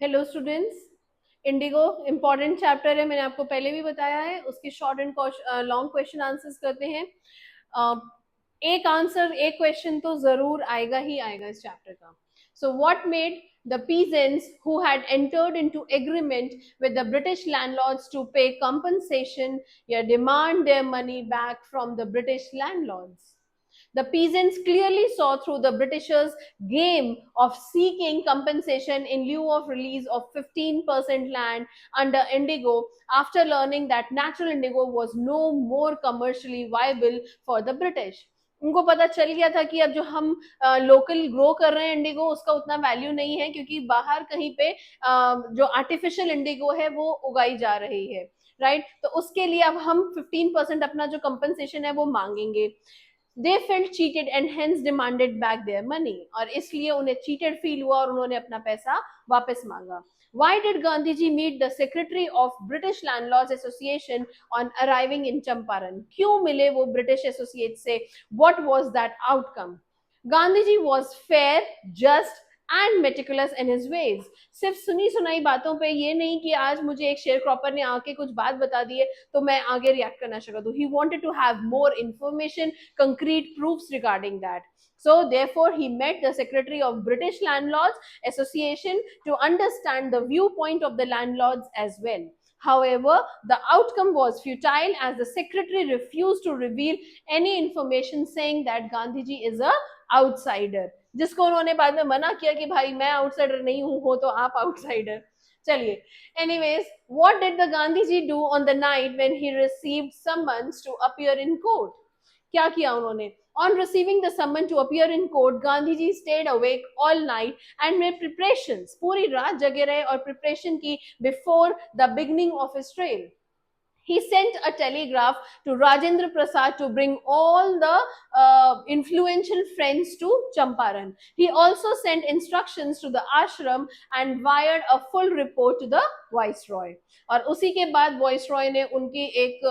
Hello students, Indigo important chapter है, मैंने आपको पहले भी बताया है। उसके short and long question answers करते हैं। एक क्वेश्चन तो जरूर आएगा ही आएगा इस चैप्टर का। So what made the peasants who had entered into agreement with the British landlords to pay compensation या demand their money back from the British landlords? The peasants clearly saw through the Britishers' game of seeking compensation in lieu of release of 15% land under Indigo after learning that natural indigo was no more commercially viable for the British. उनको पता चल गया था कि अब जो हम local grow कर रहे हैं इंडिगो, उसका उतना वैल्यू नहीं है, क्योंकि बाहर कहीं पे जो आर्टिफिशियल इंडिगो है वो उगाई जा रही है। राइट, तो उसके लिए अब हम 15% अपना जो कंपनसेशन है वो मांगेंगे। They felt cheated and hence demanded back their money, और इसलिए उन्हें चीटेड फील हुआ और उन्होंने अपना पैसा वापस मांगा। Why did Gandhiji meet the secretary of British Landlords Association on arriving in Champaran? क्यों मिले वो ब्रिटिश एसोसिएट से? What was that outcome? Gandhiji was fair, just and meticulous in his veg. सिर्फ सुनी सुनाई बातों पे ये नहीं कि आज मुझे एक शेयर क्रॉपर ने आके कुछ बात बता दी है तो मैं आगे रिएक्ट करना शुरू कर दूं। He wanted to have more information, concrete proofs regarding that. So therefore he met the secretary of British Landlords Association to understand the viewpoint of the landlords as well. However, the outcome was futile as the secretary refused to reveal any information, saying that Gandhiji is a outsider, जिसको उन्होंने बाद में मना किया कि भाई मैं outsider नहीं हूं, हो तो आप आउटसाइडर। चलिए, anyways, what did the Gandhiji do on the night when he received summons to appear in court? क्या किया उन्होंने? On receiving the summon to appear in court, Gandhiji stayed awake all night and made preparations. पूरी रात जगे रहे और preparation की before the beginning of his trail. He sent a telegraph to Rajendra Prasad to bring all the influential friends to Champaran. He also sent instructions to the ashram and wired a full report to the viceroy. और उसी के बाद viceroy ने उनकी एक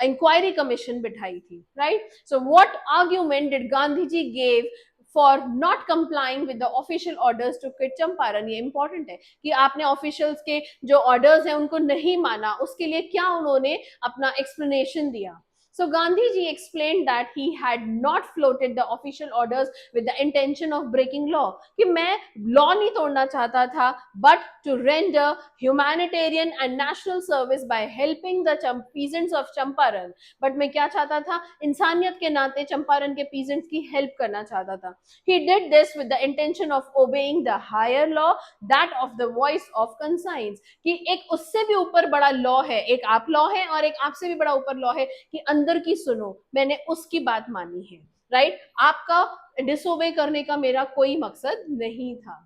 inquiry commission बिठाई थी। Right, so what argument did Gandhi ji gave for not complying with the official orders to quit Champaran? ये इंपॉर्टेंट है कि आपने ऑफिशियल्स के जो ऑर्डर्स हैं उनको नहीं माना, उसके लिए क्या उन्होंने अपना एक्सप्लेनेशन दिया। So Gandhiji explained that he had not floated the official orders with the intention of breaking law. कि मैं law नहीं तोड़ना चाहता था, but to render humanitarian and national service by helping the peasants of Champaran. But मैं क्या चाहता था? इंसानियत के नाते चंपारण के peasants की help करना चाहता था। He did this with the intention of obeying the higher law, that of the voice of conscience. कि एक उससे भी ऊपर बड़ा लॉ है, एक आप लॉ है और एक आपसे भी बड़ा ऊपर लॉ है कि अंदर की सुनो, मैंने उसकी बात मानी है। राइट, आपका डिसोबे करने का मेरा कोई मकसद नहीं था।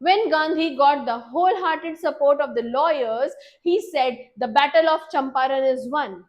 When Gandhi got the wholehearted support of the lawyers, he said the battle of Champaran is won.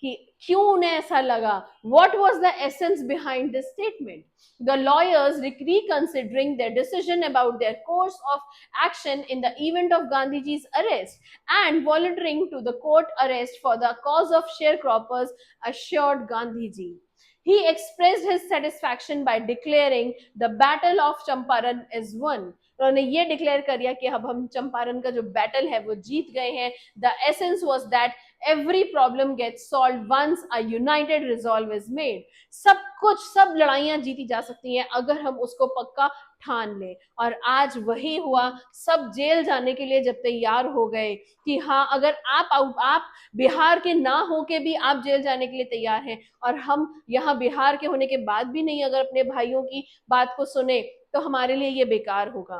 कि क्यों उन्हें ऐसा लगा? What was the essence behind this statement? The lawyers, reconsidering their decision about their course of action in the event of Gandhiji's arrest and volunteering to the court arrest for the cause of sharecroppers, assured Gandhiji. He expressed his satisfaction by declaring the battle of Champaran is won. उन्होंने ये declare कर दिया कि अब हम चंपारण का जो battle है वो जीत गए हैं। The essence was that every problem gets solved once a united resolve is made. सब कुछ, सब लड़ाइयां जीती जा सकती हैं अगर हम उसको पक्का ठान लें, और आज वही हुआ। सब जेल जाने के लिए जब तैयार हो गए कि हाँ, अगर आप बिहार के ना हो के भी आप जेल जाने के लिए तैयार हैं, और हम यहाँ बिहार के होने के बाद भी नहीं अगर अपने भाइयों की बात को सुने तो हमारे लिए ये बेकार होगा।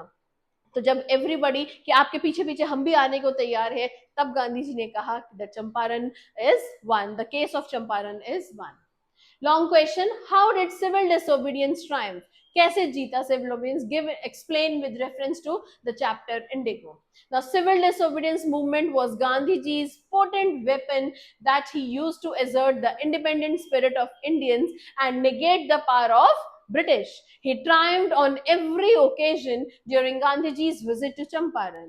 तो जब एवरीबडी कि आपके पीछे पीछे हम भी आने को तैयार है, तब गांधी जी ने कहा the Champaran is one, the case of Champaran is one. Long question, how did civil disobedience triumph? कैसे जीता civil obedience? Give explain with reference to the chapter Indigo. The civil disobedience movement was Gandhiji's potent weapon that he used to assert the independent spirit of Indians and negate the power of British. He triumphed on every occasion during Gandhiji's visit to Champaran.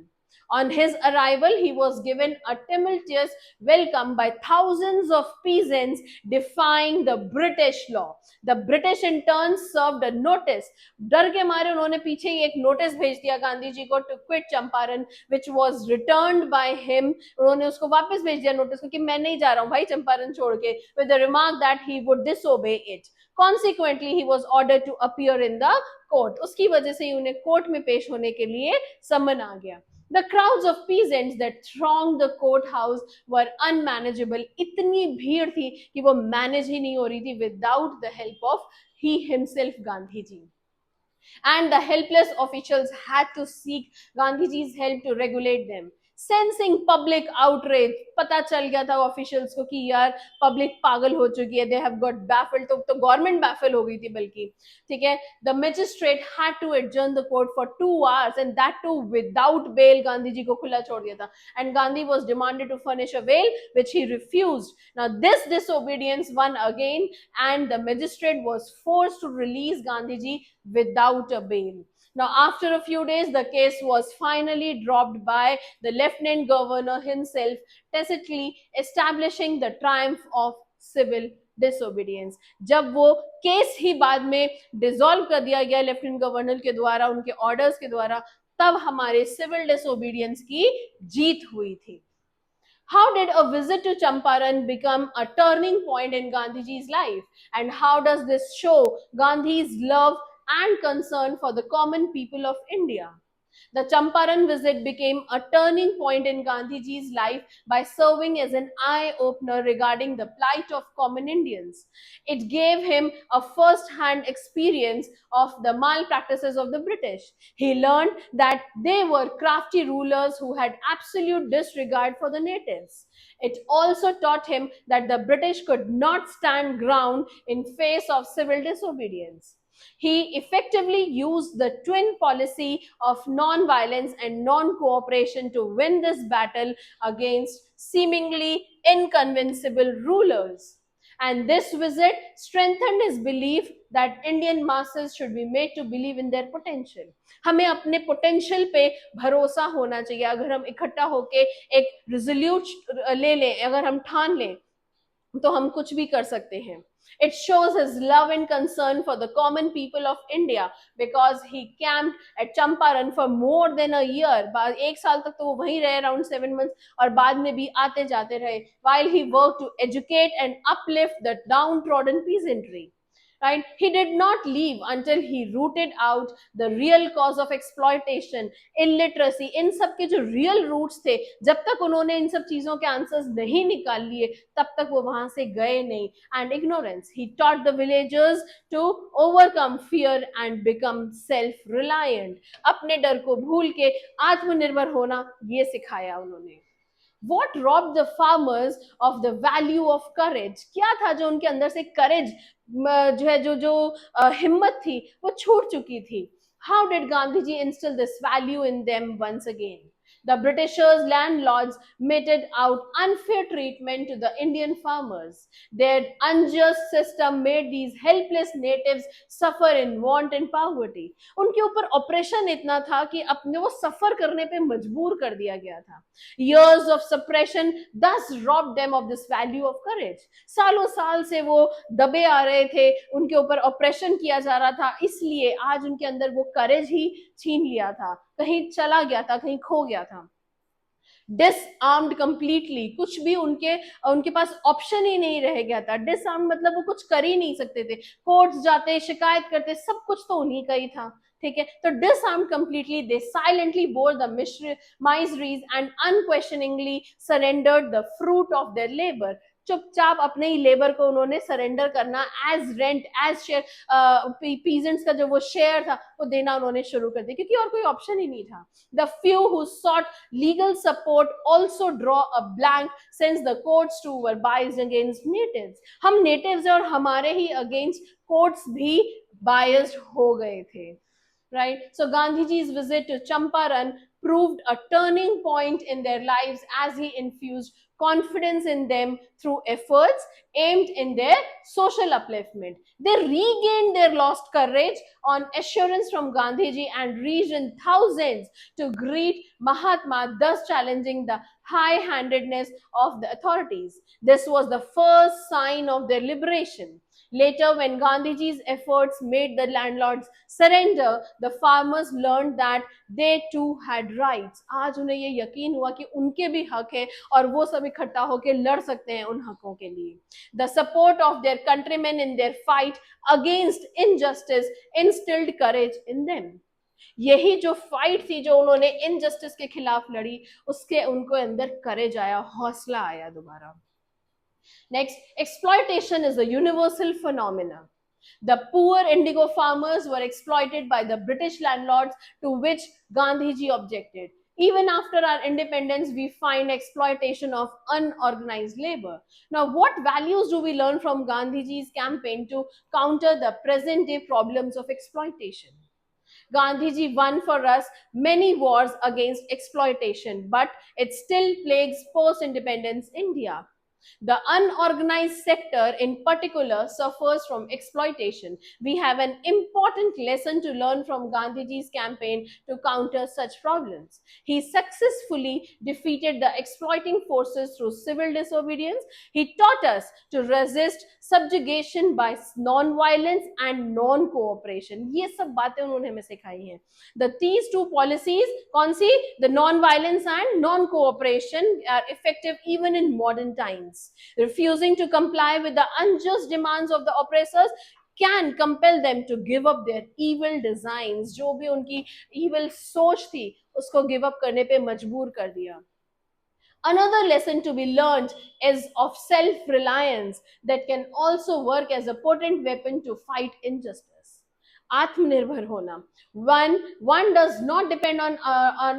On his arrival, he was given a tumultuous welcome by thousands of peasants defying the British law. The British in turn served a notice. डर के मारे उन्होंने पीछे ही एक notice भेज दिया गांधी जी को, to quit Champaran, which was returned by him. उन्होंने उसको वापस भेज दिया नोटिस को कि मैं नहीं जा रहा हूं भाई चंपारण छोड़ के, with the remark that he would disobey it. Consequently, he was ordered to appear in the court. उसकी वजह से ही उन्हें कोर्ट में पेश होने के लिए समन आ गया. The crowds of peasants that thronged the courthouse were unmanageable. इतनी भीड़ थी कि वो मैनेज ही नहीं हो रही थी without the help of he himself, Gandhi ji. And the helpless officials had to seek Gandhiji's help to regulate them. Sensing public outrage, पता चल गया था ऑफिशियल्स को कि यार पब्लिक पागल हो चुकी है, they have got baffled, तो गवर्नमेंट baffle हो गई थी बल्कि, ठीक है. The magistrate had to adjourn the court for 2 hours and that too without bail. Gandhi ji को खुला छोड़ दिया था, and Gandhi was demanded to furnish a bail which he refused. Now this disobedience won again and the magistrate was forced to release Gandhiji without a bail. Now, after a few days, the case was finally dropped by the Lieutenant Governor himself, tacitly establishing the triumph of civil disobedience. जब वो case ही बाद में dissolve कर दिया गया lieutenant governor के द्वारा, उनके ऑर्डर्स के द्वारा, तब हमारे सिविल डिसोबीडियंस की जीत हुई थी. How did a visit to Champaran become a turning point in Gandhiji's life? And how does this show Gandhi's love and concern for the common people of India? The Champaran visit became a turning point in Gandhiji's life by serving as an eye-opener regarding the plight of common Indians. It gave him a first-hand experience of the malpractices of the British. He learned that they were crafty rulers who had absolute disregard for the natives. It also taught him that the British could not stand ground in face of civil disobedience. He effectively used the twin policy of non-violence and non-cooperation to win this battle against seemingly inconvincible rulers. And this visit strengthened his belief that Indian masses should be made to believe in their potential. हमें अपने potential पे भरोसा होना चाहिए. अगर हम इकट्ठा होके एक resolute ले लें, अगर हम ठान लें, तो हम कुछ भी कर सकते हैं. It shows his love and concern for the common people of India because he camped at Champaran for more than a year. एक साल तक तो वो वहीं रहे, around 7 months, और बाद में भी आते जाते रहे, while he worked to educate and uplift the downtrodden peasantry. Right? He did not leave until he rooted out the real cause of exploitation, illiteracy, इन सब के जो real roots थे, जब तक उन्होंने इन सब चीजों के answers नहीं निकाल लिए, तब तक वो वहां से गए नहीं. And ignorance. He taught the villagers to overcome fear and become self-reliant. अपने डर को भूल के आत्मनिर्भर होना, ये सिखाया उन्होंने. What robbed the farmers of the value of courage? क्या था जो उनके अंदर से courage जो है जो हिम्मत थी वो छूट चुकी थी? How did Gandhiji instill this value in them once again? The Britishers' landlords meted out unfair treatment to the Indian farmers. Their unjust system made these helpless natives suffer in want and poverty. उनके ऊपर operation इतना था कि अपने वो सफर करने पे मजबूर कर दिया गया था. Years of suppression thus robbed them of this value of courage. सालों साल से वो दबे आ रहे थे, उनके ऊपर ऑपरेशन किया जा रहा था, इसलिए आज उनके अंदर वो करेज ही छीन लिया था, कहीं चला गया था, कहीं खो गया था. डिसआर्म्ड कंप्लीटली, कुछ भी उनके पास ऑप्शन ही नहीं रह गया था. डिसआर्म्ड मतलब वो कुछ कर ही नहीं सकते थे, कोर्ट्स जाते, शिकायत करते, सब कुछ तो उन्हीं का ही था. ठीक है, तो disarmed completely, they silently bore the miseries and unquestioningly surrendered the fruit of their labor. चुपचाप अपने ही लेबर को उन्होंने सरेंडर करना, as rent, as share, peasants का जो वो शेयर था वो देना उन्होंने शुरू कर दिया, क्योंकि और कोई ऑप्शन ही नहीं था. The few who sought legal support also draw a blank since the courts too were biased against natives. हम natives और हमारे ही against courts भी biased हो गए थे. Right? So Gandhiji's visit to Champaran proved a turning point in their lives as he infused confidence in them through efforts aimed in their social upliftment. They regained their lost courage on assurance from Gandhiji and reached in thousands to greet Mahatma, thus challenging the high-handedness of the authorities. This was the first sign of their liberation. Later, when Gandhiji's efforts made the landlords surrender, the farmers learned that they too had rights. आज उन्हें ये यकीन हुआ कि उनके भी हक है और वो सब इकट्ठा होकर लड़ सकते हैं उन हकों के लिए. The support of their countrymen in their fight against injustice instilled courage in them. यही जो फाइट थी जो उन्होंने इनजस्टिस के खिलाफ लड़ी, उसके उनको अंदर करेज आया, हौसला आया दोबारा. Next, exploitation is a universal phenomenon. The poor indigo farmers were exploited by the British landlords, to which Gandhiji objected. Even after our independence, we find exploitation of unorganized labor. Now, what values do we learn from Gandhiji's campaign to counter the present day problems of exploitation? Gandhiji won for us many wars against exploitation, but it still plagues post-independence India. The unorganized sector in particular suffers from exploitation. We have an important lesson to learn from Gandhiji's campaign to counter such problems. He successfully defeated the exploiting forces through civil disobedience. He taught us to resist subjugation by non-violence and non-cooperation. ये सब बातें उन्होंने हमें सिखाई हैं. These two policies, कौन सी? The non-violence and non-cooperation are effective even in modern times. Refusing to comply with the unjust demands of the oppressors can compel them to give up their evil designs. जो भी उनकी evil सोच थी, उसको give up करने पे मजबूर कर दिया. Another lesson to be learned is of self-reliance that can also work as a potent weapon to fight injustice. आत्मनिर्भर होना. One does not depend on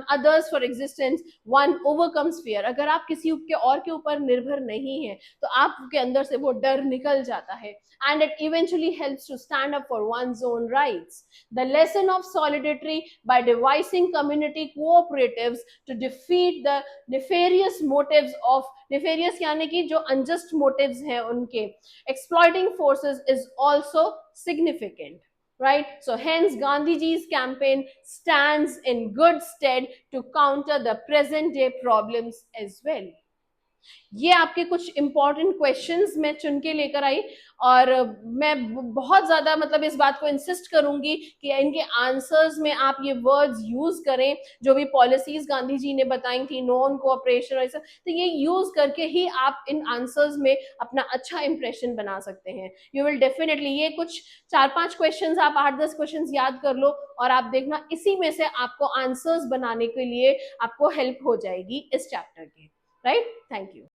others for existence. One overcomes fear. अगर आप किसी के और के ऊपर निर्भर नहीं हैं, तो आपके अंदर से वो डर निकल जाता है. And it eventually helps to stand up for one's own rights. The lesson of solidarity by devising community cooperatives to defeat the nefarious motives of nefarious यानी कि जो unjust motives हैं उनके exploiting forces is also significant. Right? So hence Gandhiji's campaign stands in good stead to counter the present day problems as well. ये आपके कुछ important questions मैं चुन के लेकर आई और मैं बहुत ज्यादा मतलब इस बात को इंसिस्ट करूंगी कि इनके आंसर्स में आप ये वर्ड्स यूज करें. जो भी पॉलिसीज गांधी जी ने बताई थी, नॉन कोऑपरेशन और ऐसा, तो ये यूज करके ही आप इन आंसर्स में अपना अच्छा इंप्रेशन बना सकते हैं. यू विल डेफिनेटली, ये कुछ 4-5 क्वेश्चंस आप 8-10 क्वेश्चंस याद कर लो और आप देखना इसी में से आपको आंसर्स बनाने के लिए आपको हेल्प हो जाएगी इस चैप्टर की. राइट? Thank you.